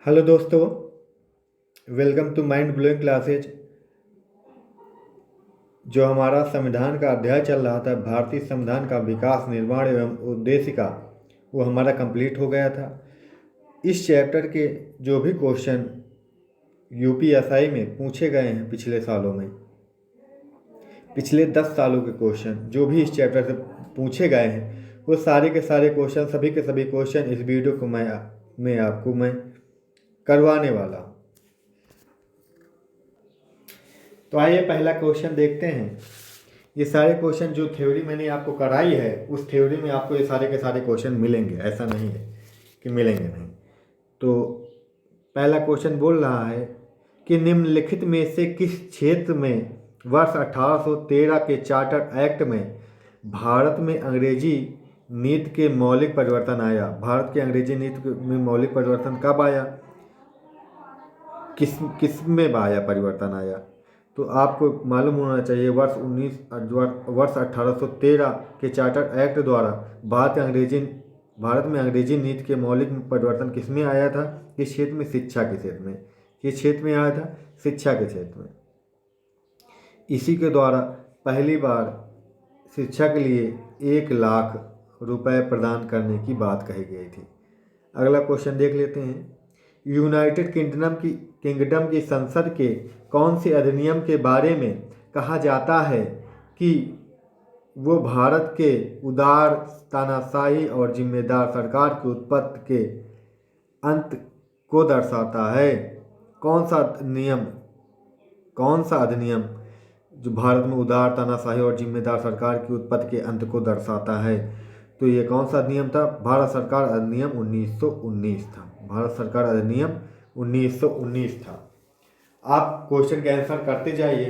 Hello दोस्तों, welcome to mind blowing classes. जो हमारा संविधान का अध्याय चल रहा था, भारतीय संविधान का विकास, निर्माण एवं उद्देश्य का, वो हमारा कंप्लीट हो गया था। इस चैप्टर के जो भी क्वेश्चन यूपीएसआई में पूछे गए हैं पिछले सालों में, पिछले 10 सालों के क्वेश्चन जो भी इस चैप्टर से पूछे गए हैं, वो सारे के सारे क्वेश्चन, सभी के सभी क्वेश्चन इस वीडियो को मैं आपको करवाने वाला हूँ। तो आइए पहला क्वेश्चन देखते हैं। ये सारे क्वेश्चन जो थ्योरी मैंने आपको कराई है, उस थ्योरी में आपको ये सारे के सारे क्वेश्चन मिलेंगे, ऐसा नहीं है कि मिलेंगे नहीं। तो पहला क्वेश्चन बोल रहा है कि निम्नलिखित में से किस क्षेत्र में वर्ष 1813 के चार्टर एक्ट में भारत में अंग्रेजी नीति के मौलिक परिवर्तन आया? भारत की अंग्रेजी नीति में मौलिक परिवर्तन कब आया, किस में आया, परिवर्तन आया? तो आपको मालूम होना चाहिए वर्ष 1813 के चार्टर एक्ट द्वारा भारत में अंग्रेजी नीति के मौलिक परिवर्तन किस में आया था? किस क्षेत्र में? शिक्षा के क्षेत्र में। किस क्षेत्र में आया था? शिक्षा के क्षेत्र में। इसी के द्वारा पहली बार शिक्षा के लिए 1 लाख रुपए प्रदान करने की बात कही गई थी। अगला क्वेश्चन देख लेते हैं। यूनाइटेड किंगडम की संसद के कौन से अधिनियम के बारे में कहा जाता है कि वो भारत के उदार, तानाशाही और जिम्मेदार सरकार की उत्पत्ति के अंत को दर्शाता है? कौन सा अधिनियम जो भारत में उदार, तानाशाही और जिम्मेदार सरकार की उत्पत्ति के अंत को दर्शाता है? तो ये कौन सा अधिनियम था? भारत सरकार अधिनियम 1919 था। भारत सरकार अधिनियम 1919 था। आप क्वेश्चन के आंसर करते जाइए।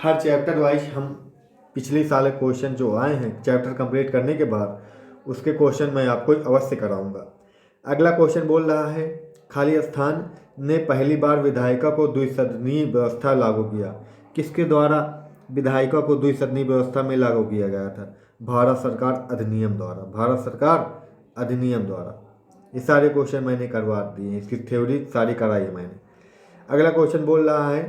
हर चैप्टर वाइज हम पिछले साल क्वेश्चन जो आए हैं चैप्टर कंप्लीट करने के बाद, उसके क्वेश्चन मैं आपको अवश्य कराऊंगा। अगला क्वेश्चन बोल रहा है, खाली स्थान ने पहली बार विधायिका को द्विसदनीय व्यवस्था लागू किया? किसके द्वारा विधायिका को द्विसदनीय व्यवस्था में लागू किया गया था? भारत सरकार अधिनियम द्वारा। भारत सरकार अधिनियम द्वारा। ये सारे क्वेश्चन मैंने करवा दिए हैं, इसकी थ्योरी सारी कराई है मैंने। अगला क्वेश्चन बोल रहा है,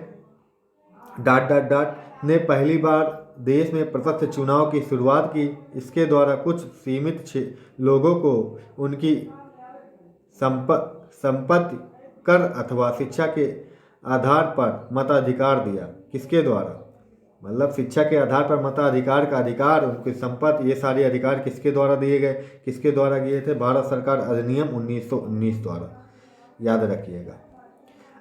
डॉट डॉट डॉट ने पहली बार देश में प्रत्यक्ष चुनाव की शुरुआत की? इसके द्वारा कुछ सीमित लोगों को उनकी संपत्ति, कर अथवा शिक्षा के आधार पर मताधिकार दिया। किसके द्वारा? मतलब शिक्षा के आधार पर मताधिकार का अधिकार, उनकी संपत्ति, ये सारे अधिकार किसके द्वारा दिए गए? किसके द्वारा दिए थे? भारत सरकार अधिनियम 1919 द्वारा। याद रखिएगा।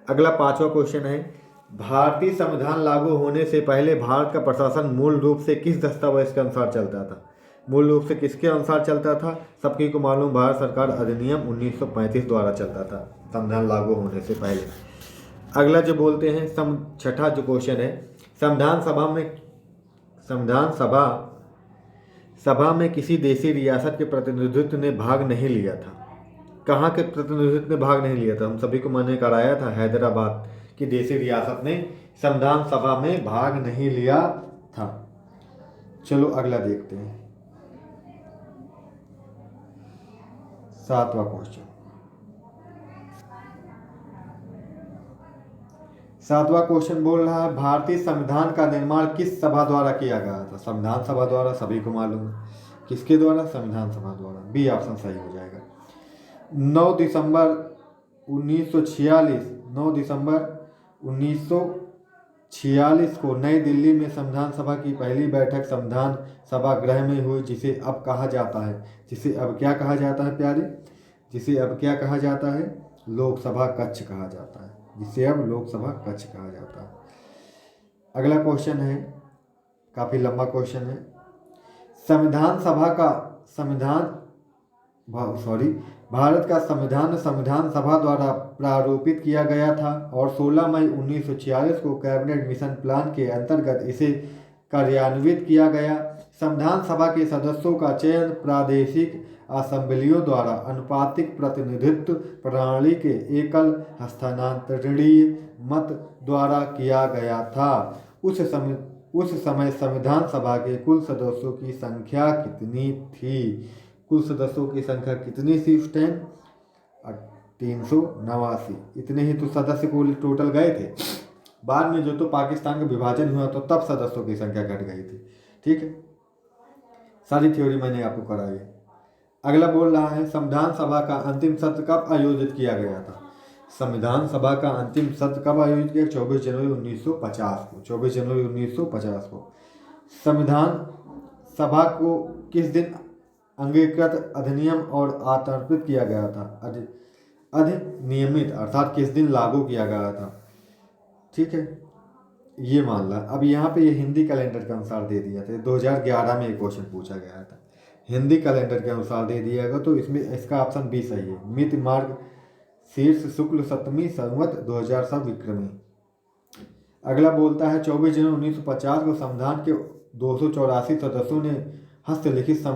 अगला 5वां क्वेश्चन है, भारतीय संविधान लागू होने से पहले भारत का प्रशासन मूल रूप से किस दस्तावेज के अनुसार चलता था? मूल रूप से किसके अनुसार चलता था? सबकी को मालूम, भारत सरकार अधिनियम 1935 द्वारा चलता था संविधान लागू होने से पहले। अगला जो बोलते हैं, छठा जो क्वेश्चन है, संविधान सभा में किसी देशी रियासत के प्रतिनिधित्व ने भाग नहीं लिया था? कहाँ के प्रतिनिधित्व ने भाग नहीं लिया था? हम सभी को मैंने कराया था, हैदराबाद की देशी रियासत ने संविधान सभा में भाग नहीं लिया था। चलो अगला देखते हैं, 7वां क्वेश्चन। 7वां क्वेश्चन बोल रहा है, भारतीय संविधान का निर्माण किस सभा द्वारा किया गया था? संविधान सभा द्वारा, सभी को मालूम है। किसके द्वारा? संविधान सभा द्वारा। बी ऑप्शन सही हो जाएगा। 9 दिसंबर 1946 को नई दिल्ली में संविधान सभा की पहली बैठक संविधान सभागृह में हुई, जिसे अब कहा जाता है, जिसे अब क्या कहा जाता है प्यारे? जिसे अब क्या कहा जाता है? लोकसभा कक्ष कहा जाता है। जिसे अब लोकसभा कक्ष कहा जाता है। अगला क्वेश्चन है, काफी लंबा क्वेश्चन है। भारत का संविधान सभा द्वारा प्रारूपित किया गया था और 16 मई 1946 को कैबिनेट मिशन प्लान के अंतर्गत इसे कार्यान्वित किया गया। संविधान सभा के सदस्यों का चयन प्रादेशिक असेंबलियों द्वारा अनुपातिक प्रतिनिधित्व प्रणाली के एकल हस्तांतरणीय मत द्वारा किया गया था। उस समय संविधान सभा के कुल सदस्यों की संख्या कितनी थी? कुल सदस्यों की संख्या कितनी थी उस टाइम? 389, इतने ही तो सदस्य को टोटल गए थे। बाद में जो तो पाकिस्तान का विभाजन हुआ तो तब सदस्यों की संख्या घट गई थी। ठीक है, सारी थ्योरी मैंने आपको कराई है। अगला बोल रहा है संविधान सभा का अंतिम सत्र कब आयोजित किया गया था। संविधान सभा का अंतिम सत्र कब आयोजित किया? 24 जनवरी 1950 को। 24 जनवरी 1950 को। संविधान सभा को किस दिन अंगीकृत अधिनियम और आतर्पित किया गया था? अधिनियमित अर्थात किस दिन लागू किया गया था। ठीक है, ये मान ला। अब यहाँ पे ये हिंदी कैलेंडर के अनुसार दे दिया था। 2011 में एक क्वेश्चन पूछा गया था, हिंदी कैलेंडर के अनुसार दे दिया गया, तो इसमें इसका ऑप्शन बी सही है। मित मार्ग शीर्ष शुक्ल सप्तमी संवत 2007 विक्रमी। अगला बोलता है 24 जनवरी 1950 को संविधान के 284 सदस्यों ने हस्तलिखित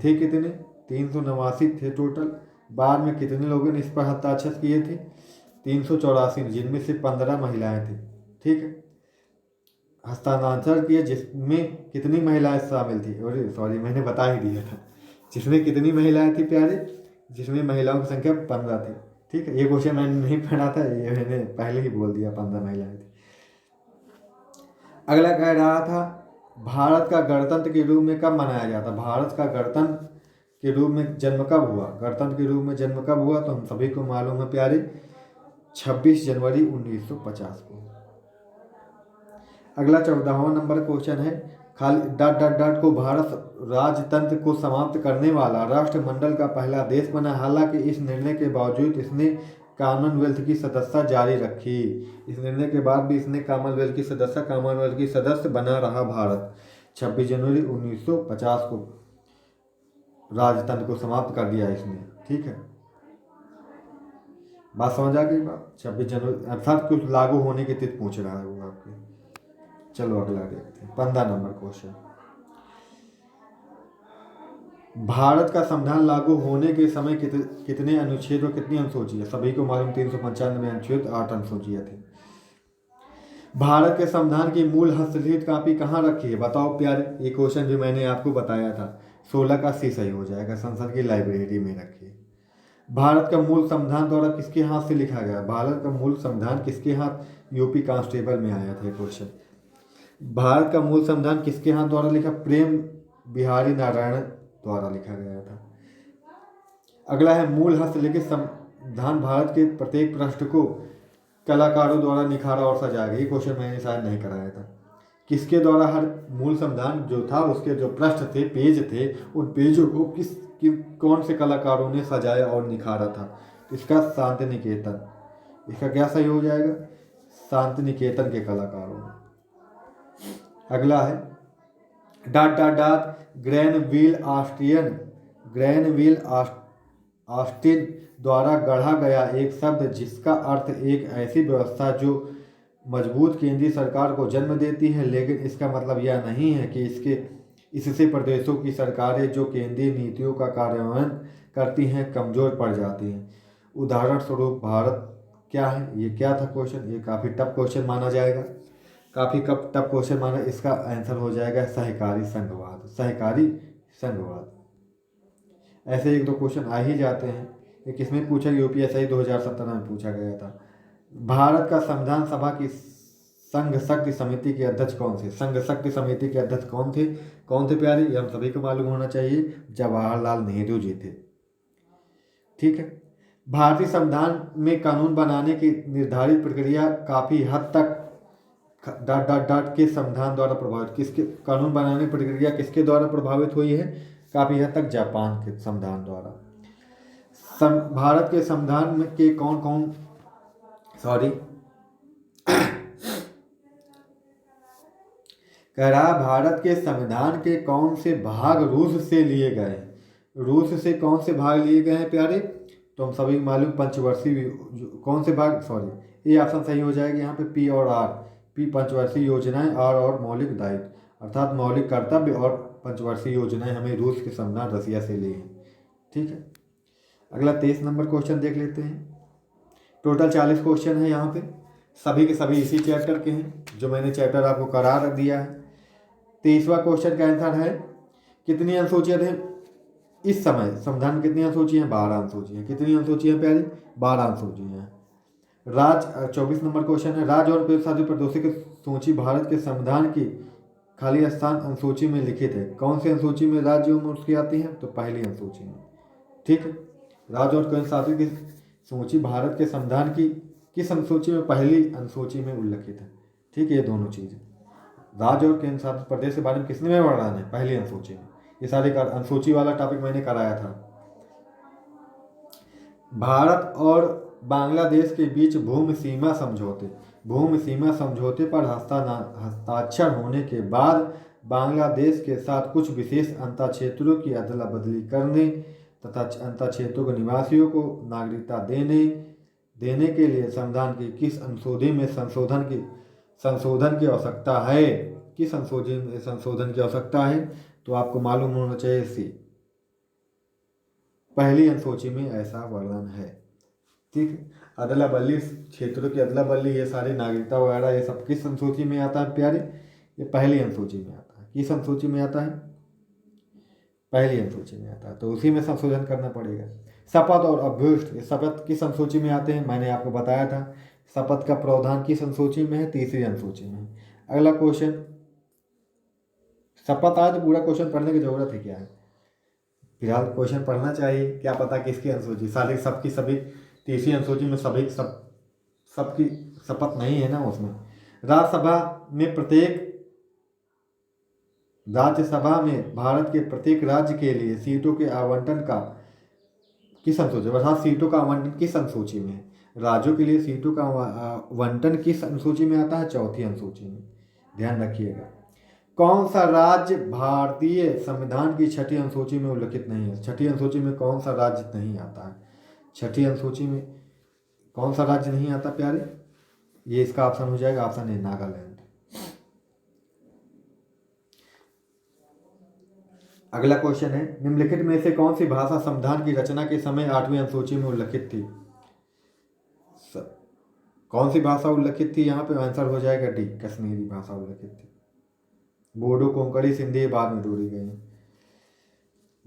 थे कितने? 389 थे टोटल। बाद में कितने लोगों ने इस पर हस्ताक्षर किए थे? 384, जिनमें से 15 महिलाएं थी। ठीक है, हस्ताक्षर किए जिसमें कितनी महिलाएं शामिल थी? अरे सॉरी, मैंने बता ही दिया था जिसमें कितनी महिलाएं थी प्यारे, जिसमें महिलाओं की संख्या 15 थी। ठीक है, ये क्वेश्चन मैंने नहीं पढ़ा था, ये मैंने पहले ही बोल दिया, 15 महिलाएं थी। अगला कह रहा था भारत का गणतंत्र के रूप में कब मनाया जाता? भारत का गणतंत्र के रूप में जन्म कब हुआ? गणतंत्र के रूप में जन्म कब हुआ? तो हम सभी को मालूम है प्यारे, 26 जनवरी 1950 को। अगला 14वां नंबर क्वेश्चन है खाली डॉट डॉट डॉट को भारत राजतंत्र को समाप्त करने वाला राष्ट्रमंडल का पहला देश बना। हालांकि इस निर्णय के बावजूद इसने कॉमनवेल्थ की सदस्यता जारी रखी। इस निर्णय के बाद भी इसने कॉमनवेल्थ की सदस्य बना रहा भारत। 26 जनवरी 1950 को राजतंत्र को समाप्त कर दिया इसने। ठीक है, बात समझ आ गई बात? 26 जनवरी अर्थात कुछ लागू होने की तिथि पूछ रहा है वो आपके। चलो अगला देखते हैं 15 नंबर क्वेश्चन। भारत का संविधान लागू होने के समय कितने अनुच्छेद और कितनी अनुसूचियां? सभी को मालूम 395 अनुच्छेद 8 अनुसूचियां थी। भारत के संविधान की मूल हस्तलिखित कापी कहाँ रखी है? बताओ प्यारे, ये क्वेश्चन भी मैंने आपको बताया था। 16 का सी सही हो जाएगा, संसद की लाइब्रेरी में रखिए। भारत का मूल संविधान द्वारा किसके हाथ से लिखा गया? भारत का मूल संविधान किसके हाथ? यूपी कांस्टेबल में आया था क्वेश्चन। भारत का मूल संविधान किसके हाथ द्वारा लिखा? प्रेम बिहारी नारायण द्वारा लिखा गया था। अगला है मूल हस्तलिखित संविधान भारत के प्रत्येक पृष्ठ को कलाकारों द्वारा निखारा और सजाया गया। ये क्वेश्चन मैंने शायद नहीं कराया था। किसके द्वारा हर मूल संविधान जो था उसके जो पृष्ठ थे, पेज थे, उन पेजों को कौन से कलाकारों ने सजाया और निखारा था? इसका शांति निकेतन। इसका क्या सही हो जाएगा? शांति निकेतन के कलाकारों ने। अगला है dot dot dot Granville Austin द्वारा गढ़ा गया एक शब्द जिसका अर्थ एक ऐसी व्यवस्था जो मजबूत केंद्रीय सरकार को जन्म देती है, लेकिन इसका मतलब यह नहीं है कि इससे प्रदेशों की सरकारें जो केंद्रीय नीतियों का कार्यान्वयन करती हैं कमजोर पड़ जाती हैं। उदाहरण स्वरूप भारत क्या है? ये क्या था क्वेश्चन? ये काफ़ी टफ क्वेश्चन माना जाएगा, काफ़ी टफ क्वेश्चन माना। इसका आंसर हो जाएगा सहकारी संघवाद। ऐसे एक दो क्वेश्चन आ ही जाते हैं। ये किसमें पूछा? यूपीएससी 2017 में पूछा गया था। भारत का संविधान सभा की संघ शक्ति समिति के अध्यक्ष कौन थे? संघ शक्ति समिति के अध्यक्ष कौन थे प्यारे? ये हम सभी को मालूम होना चाहिए, जवाहरलाल नेहरू जी थे। ठीक है, भारतीय संविधान में कानून बनाने की निर्धारित प्रक्रिया काफ़ी हद तक डॉट डॉट डॉट के संविधान द्वारा प्रभावित। कानून बनाने की प्रक्रिया किसके द्वारा प्रभावित हुई है? काफ़ी हद तक जापान के संविधान द्वारा। भारत के संविधान में के कह रहा भारत के संविधान के कौन से भाग रूस से लिए गए? रूस से कौन से भाग लिए गए हैं प्यारे? तो हम सभी मालूम पंचवर्षीय कौन से भाग? ये ऑप्शन सही हो जाएगा यहाँ पे पी और आर। पी पंचवर्षीय योजनाएं, आर और मौलिक दायित्व अर्थात मौलिक कर्तव्य, और पंचवर्षीय योजनाएं हमें रूस के संविधान रसिया से ली हैं। ठीक है, अगला 23 नंबर क्वेश्चन देख लेते हैं। टोटल 40 क्वेश्चन है यहाँ पे, सभी के सभी इसी चैप्टर के हैं जो मैंने चैप्टर आपको करार दिया है। 23वां क्वेश्चन का आंसर है कितनी अनुसूचियाँ थे? इस समय संविधान में कितनी अनुसूची हैं? 12 अनुसूची हैं। कितनी अनुसूची हैं प्यारे? 12 अनुसूची हैं। 24 नंबर क्वेश्चन है, राज्य और केंद्र शासित प्रदेशों की सूची भारत के संविधान की खाली स्थान अनुसूची में लिखित है। कौन सी अनुसूची में राज्य और उसकी आती है? तो पहली अनुसूची में। ठीक है, राज्य और केंद्र शासित की सूची भारत के संविधान की किस अनुसूची में? पहली अनुसूची में उल्लिखित है। ठीक है, ये दोनों चीजें, राज्य और केंद्र शासित प्रदेश के बारे में किसने में पढ़ना है? पहली अनुसूची में। ये सारे अनुसूची वाला टॉपिक मैंने कराया था। भारत और बांग्लादेश के बीच भूमि सीमा समझौते पर हस्ताक्षर होने के बाद बांग्लादेश के साथ कुछ विशेष अंतक्षेत्रों की अदला बदली करने तथा अंतक्षेत्रों के निवासियों को नागरिकता देने के लिए संविधान की किस अनुसूची में संशोधन की आवश्यकता है? किस अनुसूची में संशोधन की आवश्यकता है? तो आपको मालूम होना चाहिए सी, पहली अनुसूची में ऐसा वर्णन है। ठीक है, अदला बदली, क्षेत्रों की अदला बदली, ये सारी नागरिकता वगैरह ये सब किस अनुसूची में आता है प्यारे? ये पहली अनुसूची में आता है। किस अनुसूची में आता है? पहली अनुसूची में आता है, तो उसी में संशोधन करना पड़ेगा। शपथ और अभ्युष्ट, ये शपथ किस अनुसूची में आते हैं? मैंने आपको बताया था, शपथ का प्रावधान किस अनुसूची में है? तीसरी अनुसूची में। अगला क्वेश्चन, शपथ आए तो पूरा क्वेश्चन पढ़ने की जरूरत है क्या है? फिलहाल क्वेश्चन पढ़ना चाहिए, क्या पता किसकी अनुसूची, सारी सबकी सभी तीसरी अनुसूची में सबकी शपथ नहीं है ना उसमें। राज्यसभा में भारत के प्रत्येक राज्य के लिए सीटों के आवंटन का किस अनुसूची, अर्थात सीटों का आवंटन किस अनुसूची में? राज्यों के लिए सीटों का आवंटन किस अनुसूची में आता है? चौथी अनुसूची में। ध्यान रखिएगा। कौन सा राज्य भारतीय संविधान की छठी अनुसूची में उल्लिखित नहीं है? छठी अनुसूची में कौन सा राज्य नहीं आता है? छठी अनुसूची में कौन सा राज्य नहीं आता प्यारे? ये इसका ऑप्शन हो जाएगा, ऑप्शन ए नागालैंड। अगला क्वेश्चन है, निम्नलिखित में से कौन सी भाषा संविधान की रचना के समय 8वीं अनुसूची में उल्लिखित थी? कौन सी भाषा उल्लिखित थी? यहाँ पे आंसर हो जाएगा डी, कश्मीरी भाषा उल्लिखित थी। बोडो, कोंकणी, सिंधी बाद में जोड़ी गई।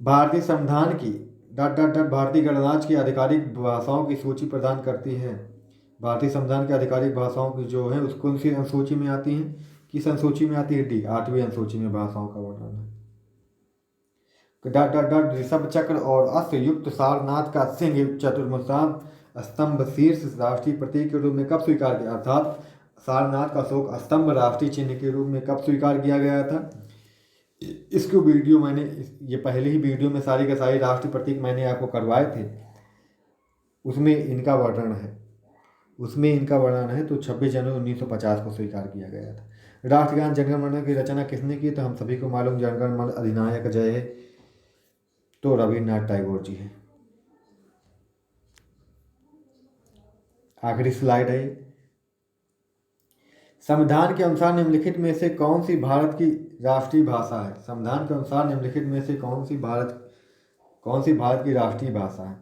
भारतीय संविधान की भारतीय गणराज्य की आधिकारिक भाषाओं की सूची प्रदान करती है। भारतीय संविधान की आधिकारिक भाषाओं की जो है उसको कौन सी अनुसूची में आती है? किस अनुसूची में आती है? डी, 8वीं अनुसूची में भाषाओं का वर्णन है। ऋषभ चक्र और अश्व युक्त सारनाथ का सिंह चतुर्मुखी स्तंभ शीर्ष राष्ट्रीय प्रतीक के रूप में कब स्वीकार किया? अर्थात सारनाथ का अशोक स्तंभ राष्ट्रीय चिन्ह के रूप में कब स्वीकार किया गया था? इसको वीडियो मैंने ये पहले ही वीडियो में सारी के सारी राष्ट्रीय प्रतीक मैंने आपको करवाए थे, उसमें इनका वर्णन है। तो 26 जनवरी 1950 को स्वीकार किया गया था। राष्ट्रगान जनगण मन की रचना किसने की? तो हम सभी को मालूम, जनगण मन अधिनायक जय है, तो रविन्द्रनाथ टैगोर जी हैं। आखिरी स्लाइड है। संविधान के अनुसार निम्नलिखित में से कौन सी भारत की राष्ट्रीय भाषा है? संविधान के अनुसार निम्नलिखित में से कौन सी भारत की राष्ट्रीय भाषा है?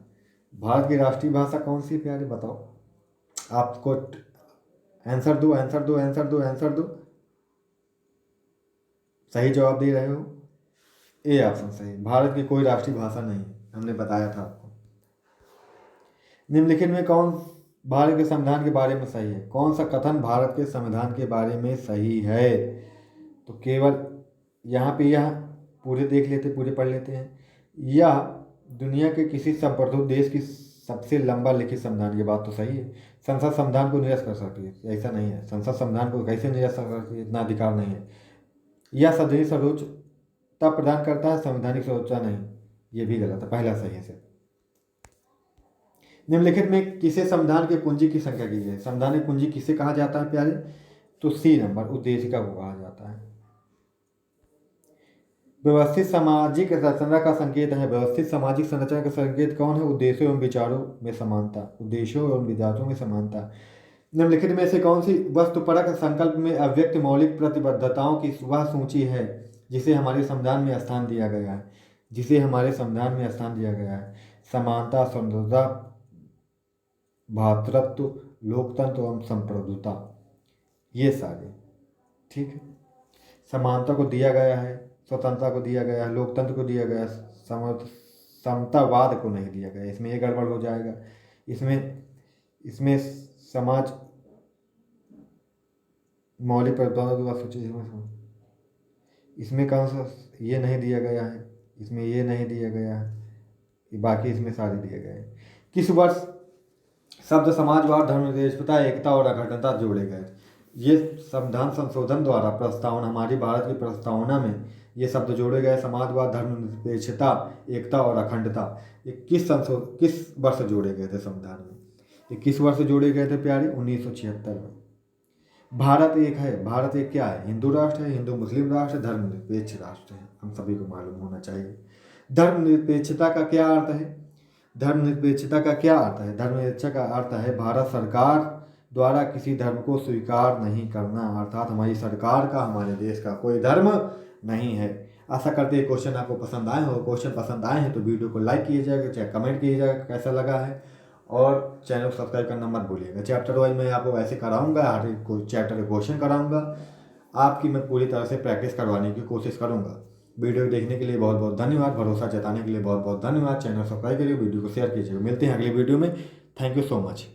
भारत की राष्ट्रीय भाषा कौन सी प्यारे? बताओ, आपको आंसर दो। सही जवाब दे रहे हो? ए ऑप्शन सही। भारत की कोई राष्ट्रीय भाषा नहीं, हमने बताया था आपको। निम्नलिखित में कौन भारत के संविधान के बारे में सही है? कौन सा कथन भारत के संविधान के बारे में सही है? तो केवल यहाँ पे यह पूरे पढ़ लेते हैं। यह दुनिया के किसी संप्रभुत्व देश की सबसे लंबा लिखित संविधान, ये बात तो सही है। संसद संविधान को निरस्त कर सकती है, ऐसा नहीं है। संसद संविधान को कैसे निरस्त कर सकती है? इतना अधिकार नहीं है। यह संवैधानिक सर्वोच्चता प्रदान करता है, संवैधानिक सर्वोच्चता नहीं, ये भी गलत है। पहला सही है। निम्नलिखित में किसे संविधान के कुंजी की संख्या की है? संविधान की कुंजी किसे कहा जाता है प्यारे? तो सी नंबर, उद्देशिका को कहा जाता है। व्यवस्थित सामाजिक रचना का संकेत है। व्यवस्थित सामाजिक संरचना का संकेत कौन है? उद्देश्यों एवं विचारों में समानता। निम्नलिखित में से कौन सी वस्तुपरक संकल्प में अव्यक्त मौलिक प्रतिबद्धताओं की वह सूची है जिसे हमारे संविधान में स्थान दिया गया है? समानता, स्वतंत्रता, भ्रातृत्व, लोकतंत्र एवं संप्रभुता, ये सारे। ठीक है, समानता को दिया गया है, स्वतंत्रता को दिया गया है, लोकतंत्र को दिया गया है, समतावाद को नहीं दिया गया। इसमें ये गड़बड़ हो जाएगा। इसमें समाज मौलिक प्रावधानों की बात सोची, इसमें कौन सा ये नहीं दिया गया है, इसमें ये नहीं दिया गया है, बाकी इसमें सारे दिए गए हैं। किस वर्ष शब्द समाजवाद, धर्मनिरपेक्षता, एकता और अखंडता जोड़े गए? ये संविधान संशोधन द्वारा प्रस्तावना, हमारी भारत की प्रस्तावना में ये शब्द जोड़े गए, समाजवाद, धर्मनिरपेक्षता, एकता और अखंडता। ये किस वर्ष जोड़े गए थे संविधान में? ये किस वर्ष जोड़े गए थे प्यारे? 1976 में। भारत एक क्या है? हिंदू राष्ट्र है, हिंदू मुस्लिम राष्ट्र, धर्मनिरपेक्ष राष्ट्र है, हम सभी को मालूम होना चाहिए। धर्मनिरपेक्षता का क्या अर्थ है? धर्मनिरपेक्षता का क्या अर्थ है? धर्मनिरपेक्षता का अर्थ है भारत सरकार द्वारा किसी धर्म को स्वीकार नहीं करना, अर्थात हमारी सरकार का, हमारे देश का कोई धर्म नहीं है। आशा करते हैं क्वेश्चन आपको पसंद आए हो। क्वेश्चन पसंद आए हैं तो वीडियो को लाइक कीजिएगा, चाहे कमेंट कीजिएगा कैसा लगा है, और चैनल को सब्सक्राइब करना मत भूलिएगा। चैप्टर वाइज मैं आपको वैसे कराऊंगा, हर एक चैप्टर के क्वेश्चन कराऊंगा, आपकी मैं पूरी तरह से प्रैक्टिस करवाने की कोशिश करूंगा। वीडियो देखने के लिए बहुत बहुत धन्यवाद, भरोसा जताने के लिए बहुत बहुत धन्यवाद। चैनल सब्सक्राइब करिए, वीडियो को शेयर कीजिएगा। मिलते हैं अगली वीडियो में। Thank you so much.